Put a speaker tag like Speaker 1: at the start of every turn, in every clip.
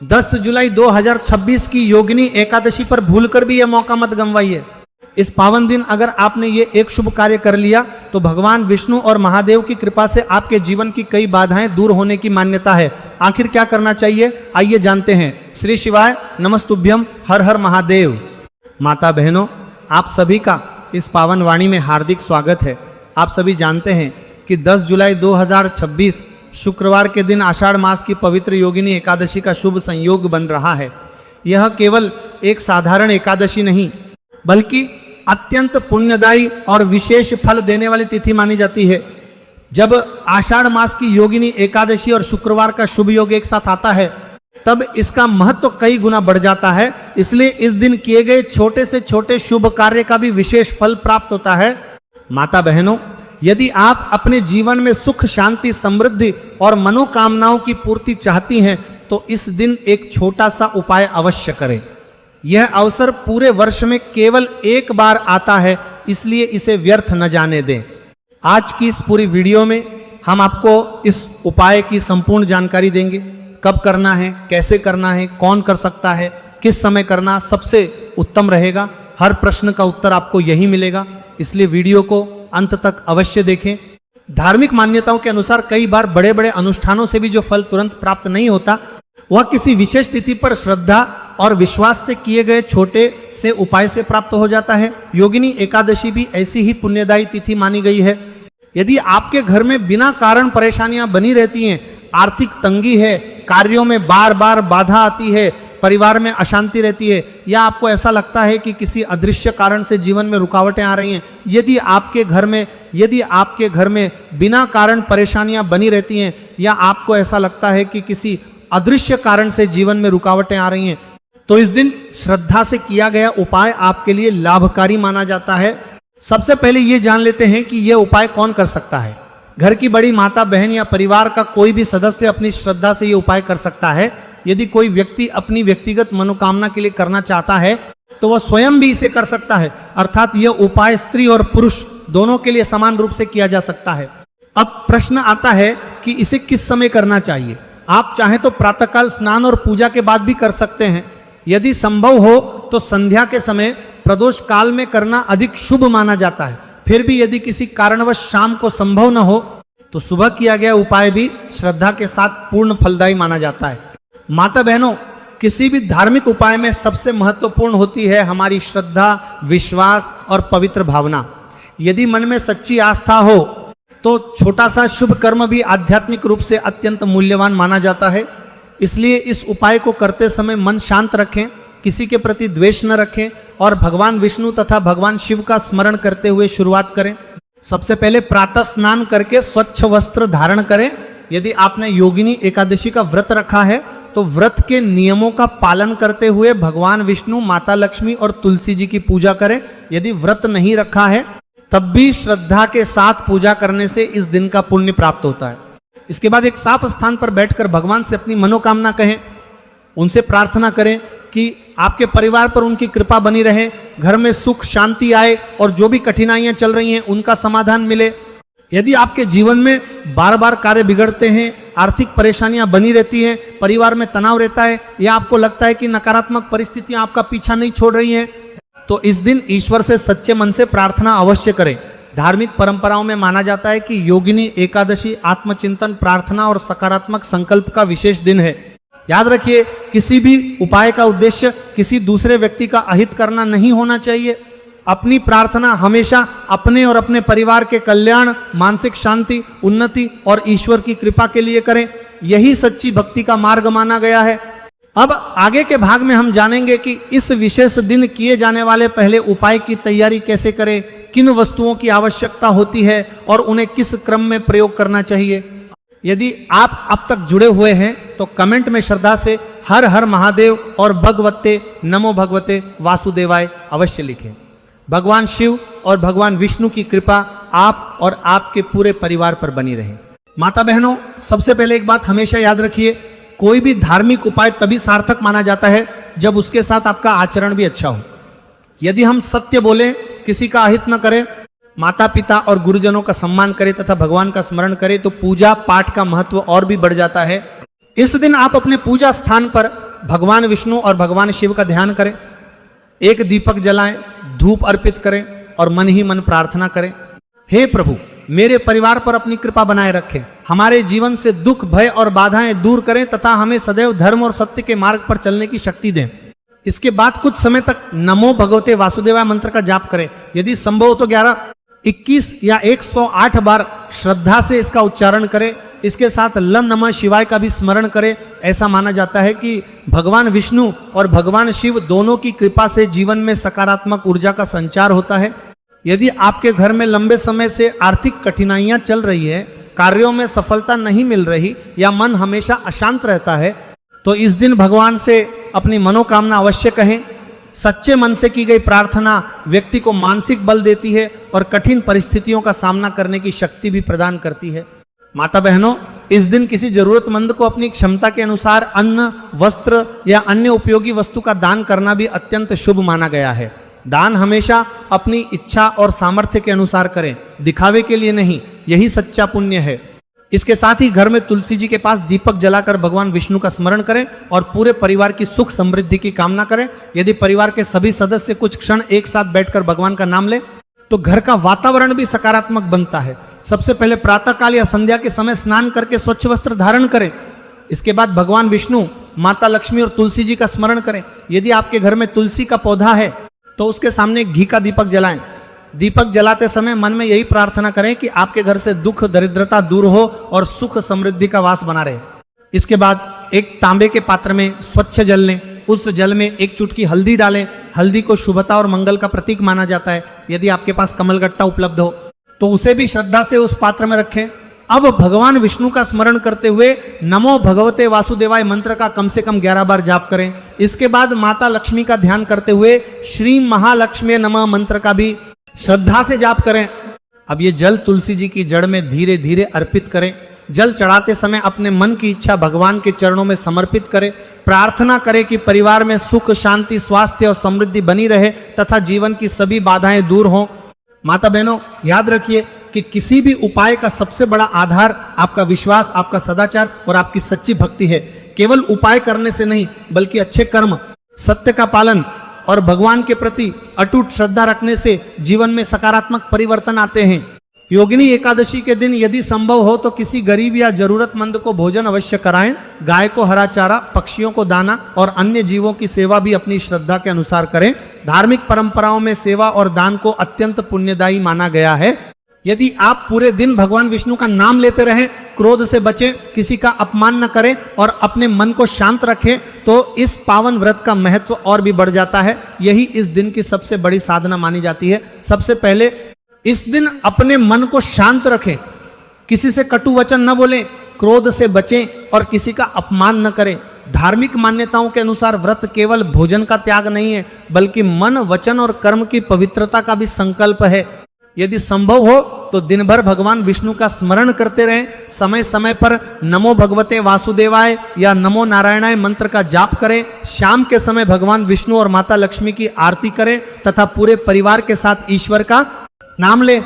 Speaker 1: 10 जुलाई 2026 की योगिनी एकादशी पर भूलकर भी यह मौका मत गंवाइए। इस पावन दिन अगर आपने ये एक शुभ कार्य कर लिया तो भगवान विष्णु और महादेव की कृपा से आपके जीवन की कई बाधाएं दूर होने की मान्यता है। आखिर क्या करना चाहिए, आइए जानते हैं। श्री शिवाय नमस्तुभ्यम, हर हर महादेव। माता बहनों, आप सभी का इस पावन वाणी में हार्दिक स्वागत है। आप सभी जानते हैं कि 10 जुलाई 2026 शुक्रवार के दिन आषाढ़ मास की पवित्र योगिनी एकादशी का शुभ संयोग बन रहा है। यह केवल एक साधारण एकादशी नहीं बल्कि अत्यंत पुण्यदायी और विशेष फल देने वाली तिथि मानी जाती है। जब आषाढ़ मास की योगिनी एकादशी और शुक्रवार का शुभ योग एक साथ आता है तब इसका महत्व कई गुना बढ़ जाता है। इसलिए इस दिन किए गए छोटे से छोटे शुभ कार्य का भी विशेष फल प्राप्त होता है। माता बहनों, यदि आप अपने जीवन में सुख, शांति, समृद्धि और मनोकामनाओं की पूर्ति चाहती हैं तो इस दिन एक छोटा सा उपाय अवश्य करें। यह अवसर पूरे वर्ष में केवल एक बार आता है, इसलिए इसे व्यर्थ न जाने दें। आज की इस पूरी वीडियो में हम आपको इस उपाय की संपूर्ण जानकारी देंगे। कब करना है, कैसे करना है, कौन कर सकता है, किस समय करना सबसे उत्तम रहेगा। हर प्रश्न का उत्तर आपको यही मिलेगा, इसलिए वीडियो को अंत तक अवश्य देखें। धार्मिक मान्यताओं के अनुसार कई बार बड़े बड़े अनुष्ठानों से भी जो फल तुरंत प्राप्त नहीं होता, वह किसी विशेष तिथि पर श्रद्धा और विश्वास से किए गए छोटे से उपाय से प्राप्त हो जाता है। योगिनी एकादशी भी ऐसी ही पुण्यदायी तिथि मानी गई है। यदि आपके घर में बिना कारण परेशानियां बनी रहती हैं, आर्थिक तंगी है, कार्यों में बार बार बाधा आती है, परिवार में अशांति रहती है, या आपको ऐसा लगता है कि किसी अदृश्य कारण से जीवन में रुकावटें आ रही हैं, यदि आपके घर में बिना कारण परेशानियां बनी रहती हैं, या आपको ऐसा लगता है कि किसी अदृश्य कारण से जीवन में रुकावटें आ रही हैं, तो इस दिन श्रद्धा से किया गया उपाय आपके लिए लाभकारी माना जाता है। सबसे पहले ये जान लेते हैं कि यह उपाय कौन कर सकता है। घर की बड़ी माता, बहन या परिवार का कोई भी सदस्य अपनी श्रद्धा से ये उपाय कर सकता है। यदि कोई व्यक्ति अपनी व्यक्तिगत मनोकामना के लिए करना चाहता है तो वह स्वयं भी इसे कर सकता है, अर्थात यह उपाय स्त्री और पुरुष दोनों के लिए समान रूप से किया जा सकता है। अब प्रश्न आता है कि इसे किस समय करना चाहिए। आप चाहें तो प्रातःकाल स्नान और पूजा के बाद भी कर सकते हैं। यदि संभव हो तो संध्या के समय प्रदोष काल में करना अधिक शुभ माना जाता है। फिर भी यदि किसी कारणवश शाम को संभव न हो तो सुबह किया गया उपाय भी श्रद्धा के साथ पूर्ण फलदायी माना जाता है। माता बहनों, किसी भी धार्मिक उपाय में सबसे महत्वपूर्ण होती है हमारी श्रद्धा, विश्वास और पवित्र भावना। यदि मन में सच्ची आस्था हो तो छोटा सा शुभ कर्म भी आध्यात्मिक रूप से अत्यंत मूल्यवान माना जाता है। इसलिए इस उपाय को करते समय मन शांत रखें, किसी के प्रति द्वेष न रखें और भगवान विष्णु तथा भगवान शिव का स्मरण करते हुए शुरुआत करें। सबसे पहले प्रातः स्नान करके स्वच्छ वस्त्र धारण करें। यदि आपने योगिनी एकादशी का व्रत रखा है तो व्रत के नियमों का पालन करते हुए भगवान विष्णु, माता लक्ष्मी और तुलसी जी की पूजा करें। यदि व्रत नहीं रखा है तब भी श्रद्धा के साथ पूजा करने से इस दिन का पुण्य प्राप्त होता है। इसके बाद एक साफ स्थान पर बैठकर भगवान से अपनी मनोकामना कहें, उनसे प्रार्थना करें कि आपके परिवार पर उनकी कृपा बनी रहे, घर में सुख शांति आए और जो भी कठिनाइयां चल रही हैं उनका समाधान मिले। यदि आपके जीवन में बार बार कार्य बिगड़ते हैं, आर्थिक परेशानियां बनी रहती हैं, परिवार में तनाव रहता है, या आपको लगता है कि नकारात्मक परिस्थितियां आपका पीछा नहीं छोड़ रही हैं, तो इस दिन ईश्वर से सच्चे मन से प्रार्थना अवश्य करें। धार्मिक परंपराओं में माना जाता है कि योगिनी एकादशी आत्मचिंतन, प्रार्थना और सकारात्मक संकल्प का विशेष दिन है। याद रखिए, किसी भी उपाय का उद्देश्य किसी दूसरे व्यक्ति का अहित करना नहीं होना चाहिए। अपनी प्रार्थना हमेशा अपने और अपने परिवार के कल्याण, मानसिक शांति, उन्नति और ईश्वर की कृपा के लिए करें। यही सच्ची भक्ति का मार्ग माना गया है। अब आगे के भाग में हम जानेंगे कि इस विशेष दिन किए जाने वाले पहले उपाय की तैयारी कैसे करें, किन वस्तुओं की आवश्यकता होती है और उन्हें किस क्रम में प्रयोग करना चाहिए। यदि आप अब तक जुड़े हुए हैं तो कमेंट में श्रद्धा से हर हर महादेव और भगवते नमो भगवते वासुदेवाय अवश्य लिखें। भगवान शिव और भगवान विष्णु की कृपा आप और आपके पूरे परिवार पर बनी रहे। माता बहनों, सबसे पहले एक बात हमेशा याद रखिए, कोई भी धार्मिक उपाय तभी सार्थक माना जाता है जब उसके साथ आपका आचरण भी अच्छा हो। यदि हम सत्य बोलें, किसी का अहित न करें, माता पिता और गुरुजनों का सम्मान करें तथा भगवान का स्मरण करें तो पूजा पाठ का महत्व और भी बढ़ जाता है। इस दिन आप अपने पूजा स्थान पर भगवान विष्णु और भगवान शिव का ध्यान करें, एक दीपक जलाएं, धूप अर्पित करें और मन ही मन प्रार्थना करें, हे प्रभु मेरे परिवार पर अपनी कृपा बनाए रखें, हमारे जीवन से दुख भय और बाधाएं दूर करें तथा हमें सदैव धर्म और सत्य के मार्ग पर चलने की शक्ति दें। इसके बाद कुछ समय तक नमो भगवते वासुदेवाय मंत्र का जाप करें। यदि संभव हो तो 11, 21 या 108 बार श्रद्धा से इसका उच्चारण करें। इसके साथ लं नमः शिवाय का भी स्मरण करें। ऐसा माना जाता है कि भगवान विष्णु और भगवान शिव दोनों की कृपा से जीवन में सकारात्मक ऊर्जा का संचार होता है। यदि आपके घर में लंबे समय से आर्थिक कठिनाइयां चल रही है, कार्यों में सफलता नहीं मिल रही या मन हमेशा अशांत रहता है, तो इस दिन भगवान से अपनी मनोकामना अवश्य कहें। सच्चे मन से की गई प्रार्थना व्यक्ति को मानसिक बल देती है और कठिन परिस्थितियों का सामना करने की शक्ति भी प्रदान करती है। माता बहनों, इस दिन किसी जरूरतमंद को अपनी क्षमता के अनुसार अन्न, वस्त्र या अन्य उपयोगी वस्तु का दान करना भी अत्यंत शुभ माना गया है। दान हमेशा अपनी इच्छा और सामर्थ्य के अनुसार करें, दिखावे के लिए नहीं। यही सच्चा पुण्य है। इसके साथ ही घर में तुलसी जी के पास दीपक जलाकर भगवान विष्णु का स्मरण करें और पूरे परिवार की सुख समृद्धि की कामना करें। यदि परिवार के सभी सदस्य कुछ क्षण एक साथ बैठकर भगवान का नाम लें तो घर का वातावरण भी सकारात्मक बनता है। सबसे पहले प्रातःकाल या संध्या के समय स्नान करके स्वच्छ वस्त्र धारण करें। इसके बाद भगवान विष्णु, माता लक्ष्मी और तुलसी जी का स्मरण करें। यदि आपके घर में तुलसी का पौधा है तो उसके सामने घी का दीपक जलाएं। दीपक जलाते समय मन में यही प्रार्थना करें कि आपके घर से दुख दरिद्रता दूर हो और सुख समृद्धि का वास बना रहे। इसके बाद एक तांबे के पात्र में स्वच्छ जल लें। उस जल में एक चुटकी हल्दी डालें। हल्दी को शुभता और मंगल का प्रतीक माना जाता है। यदि आपके पास कमलगट्टा उपलब्ध हो तो उसे भी श्रद्धा से उस पात्र में रखें। अब भगवान विष्णु का स्मरण करते हुए नमो भगवते वासुदेवाय मंत्र का कम से कम 11 बार जाप करें। इसके बाद माता लक्ष्मी का ध्यान करते हुए श्री महालक्ष्मी नमः मंत्र का भी श्रद्धा से जाप करें। अब ये जल तुलसी जी की जड़ में धीरे धीरे अर्पित करें। जल चढ़ाते समय अपने मन की इच्छा भगवान के चरणों में समर्पित करें। प्रार्थना करें कि परिवार में सुख, शांति, स्वास्थ्य और समृद्धि बनी रहे तथा जीवन की सभी बाधाएं दूर हों। माता बहनों, याद रखिए कि किसी भी उपाय का सबसे बड़ा आधार आपका विश्वास, आपका सदाचार और आपकी सच्ची भक्ति है। केवल उपाय करने से नहीं बल्कि अच्छे कर्म, सत्य का पालन और भगवान के प्रति अटूट श्रद्धा रखने से जीवन में सकारात्मक परिवर्तन आते हैं। योगिनी एकादशी के दिन यदि संभव हो तो किसी गरीब या जरूरतमंद को भोजन अवश्य कराएं। गाय को हरा चारा, पक्षियों को दाना और अन्य जीवों की सेवा भी अपनी श्रद्धा के अनुसार करें। धार्मिक परंपराओं में सेवा और दान को अत्यंत पुण्यदायी माना गया है। यदि आप पूरे दिन भगवान विष्णु का नाम लेते रहें, क्रोध से बचें, किसी का अपमान न करें और अपने मन को शांत रखें तो इस पावन व्रत का महत्व और भी बढ़ जाता है। यही इस दिन की सबसे बड़ी साधना मानी जाती है। सबसे पहले इस दिन अपने मन को शांत रखें, किसी से कटु वचन न बोलें, क्रोध से बचें और किसी का अपमान न करें। धार्मिक मान्यताओं के अनुसार व्रत केवल भोजन का त्याग नहीं है बल्कि मन, वचन और कर्म की पवित्रता का भी संकल्प है। यदि संभव हो तो दिन भर भगवान विष्णु का स्मरण करते रहें। समय समय पर नमो भगवते वासुदेवाय या नमो नारायणाय मंत्र का जाप करें। शाम के समय भगवान विष्णु और माता लक्ष्मी की आरती करें तथा पूरे परिवार के साथ ईश्वर का नाम लें।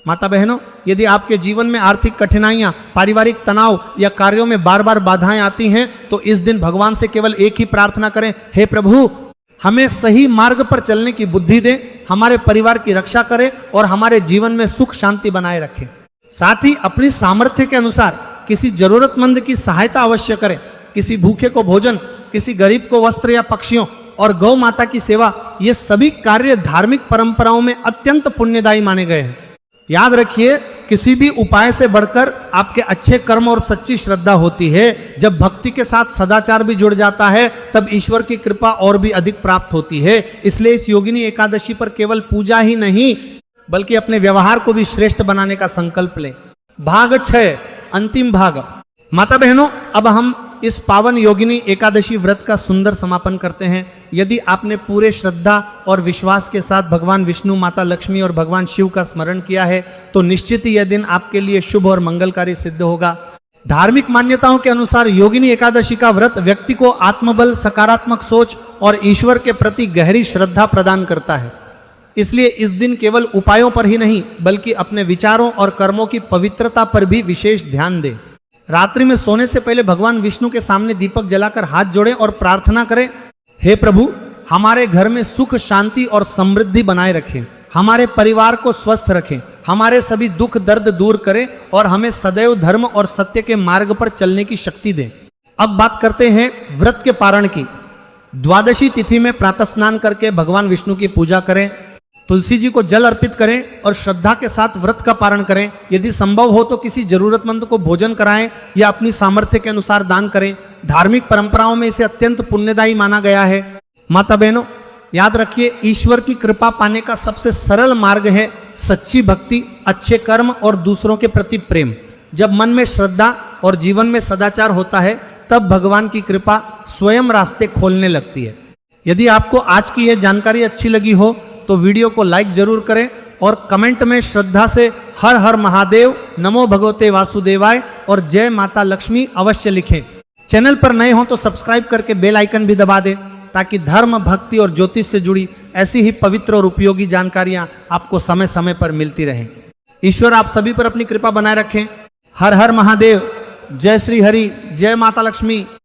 Speaker 1: माता बहनों, यदि आपके जीवन में आर्थिक कठिनाइयां, पारिवारिक तनाव या कार्यों में बार बार बाधाएं आती हैं तो इस दिन भगवान से केवल एक ही प्रार्थना करें, हे प्रभु हमें सही मार्ग पर चलने की बुद्धि दें, हमारे परिवार की रक्षा करें और हमारे जीवन में सुख शांति बनाए रखें। साथ ही अपनी सामर्थ्य के अनुसार किसी जरूरतमंद की सहायता अवश्य करें। किसी भूखे को भोजन, किसी गरीब को वस्त्र या पक्षियों और गौ माता की सेवा, ये सभी कार्य धार्मिक परंपराओं में अत्यंत पुण्यदायी माने गए हैं। याद रखिए, किसी भी उपाय से बढ़कर आपके अच्छे कर्म और सच्ची श्रद्धा होती है। जब भक्ति के साथ सदाचार भी जुड़ जाता है तब ईश्वर की कृपा और भी अधिक प्राप्त होती है। इसलिए इस योगिनी एकादशी पर केवल पूजा ही नहीं बल्कि अपने व्यवहार को भी श्रेष्ठ बनाने का संकल्प लें। भाग 6, अंतिम भाग। माता बहनों, अब हम इस पावन योगिनी एकादशी व्रत का सुंदर समापन करते हैं। यदि आपने पूरे श्रद्धा और विश्वास के साथ भगवान विष्णु, माता लक्ष्मी और भगवान शिव का स्मरण किया है तो निश्चित ही यह दिन आपके लिए शुभ और मंगलकारी सिद्ध होगा। धार्मिक मान्यताओं के अनुसार योगिनी एकादशी का व्रत व्यक्ति को आत्मबल, सकारात्मक सोच और ईश्वर के प्रति गहरी श्रद्धा प्रदान करता है। इसलिए इस दिन केवल उपायों पर ही नहीं बल्कि अपने विचारों और कर्मों की पवित्रता पर भी विशेष ध्यान दें। रात्रि में सोने से पहले भगवान विष्णु के सामने दीपक जलाकर हाथ जोड़ें और प्रार्थना करें, हे प्रभु, हमारे घर में सुख, शांति और समृद्धि बनाए रखें, हमारे परिवार को स्वस्थ रखें, हमारे सभी दुख दर्द दूर करें और हमें सदैव धर्म और सत्य के मार्ग पर चलने की शक्ति दें। अब बात करते हैं व्रत के पारण की। द्वादशी तिथि में प्रातः स्नान करके भगवान विष्णु की पूजा करें, तुलसी जी को जल अर्पित करें और श्रद्धा के साथ व्रत का पारण करें। यदि संभव हो तो किसी जरूरतमंद को भोजन कराएं या अपनी सामर्थ्य के अनुसार दान करें। धार्मिक परंपराओं में इसे अत्यंत पुण्यदायी माना गया है। माता बहनों, याद रखिए, ईश्वर की कृपा पाने का सबसे सरल मार्ग है सच्ची भक्ति, अच्छे कर्म और दूसरों के प्रति प्रेम। जब मन में श्रद्धा और जीवन में सदाचार होता है तब भगवान की कृपा स्वयं रास्ते खोलने लगती है। यदि आपको आज की यह जानकारी अच्छी लगी हो तो वीडियो को लाइक जरूर करें और कमेंट में श्रद्धा से हर हर महादेव, नमो भगवते वासुदेवाय और जय माता लक्ष्मी अवश्य लिखें। चैनल पर नए हो तो सब्सक्राइब करके बेल आइकन भी दबा दें ताकि धर्म, भक्ति और ज्योतिष से जुड़ी ऐसी ही पवित्र और उपयोगी जानकारियां आपको समय समय पर मिलती रहें। ईश्वर आप सभी पर अपनी कृपा बनाए रखें। हर हर महादेव, जय श्री हरि, जय माता लक्ष्मी।